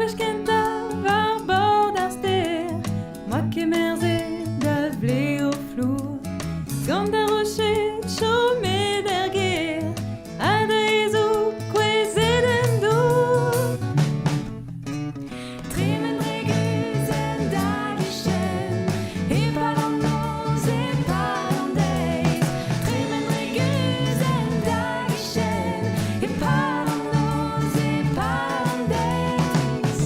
Waj kenta war bord ar ster, moi kemerze da vle o flour, gant da rocher chomet er ger, a da ezo kouezhenn dour. Tremen guzh da gichen, e pad an noz e pad an deiz. Tremen guzh da gichen, e pad an noz e pad an deiz.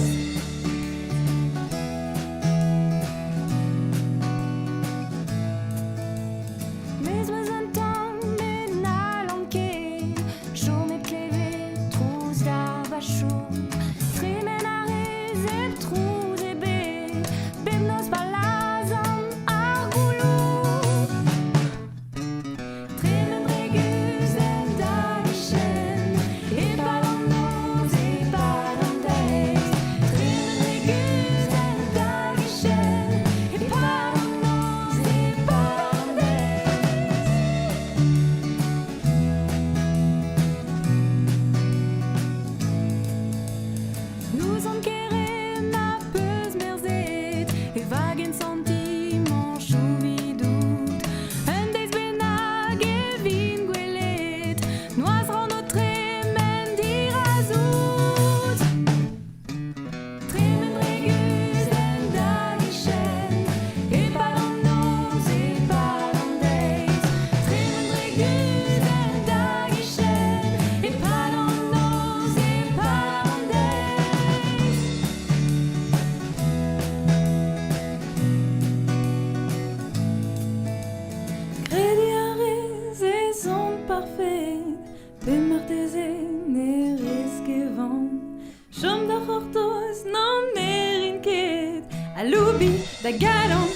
Mais oaz an tamm men a lanket, chomet klevet trouz da vachon. Tremen a rez e trouz e bet, bem noz palazan ar gouloù. Tremen guzh da gichen, e pad an noz e pad an deiz. Tremen guzh da gichen, e pad an noz e pad an deiz. Nous an keren a peus merzet, e vagen sentiman chouvidout. Un deiz bennak e vin gwelet, noaz ran o tremen dir a zout. Tremen guzh da gichen, e pad an noz e pad an deiz. Tremen guzh da gichen, e pad an noz e pad an deiz. Kredi a rez e zont parfait, pe martezen e rez kevan. Chom da c'hortoz n'an erin ket, a loubi da galant.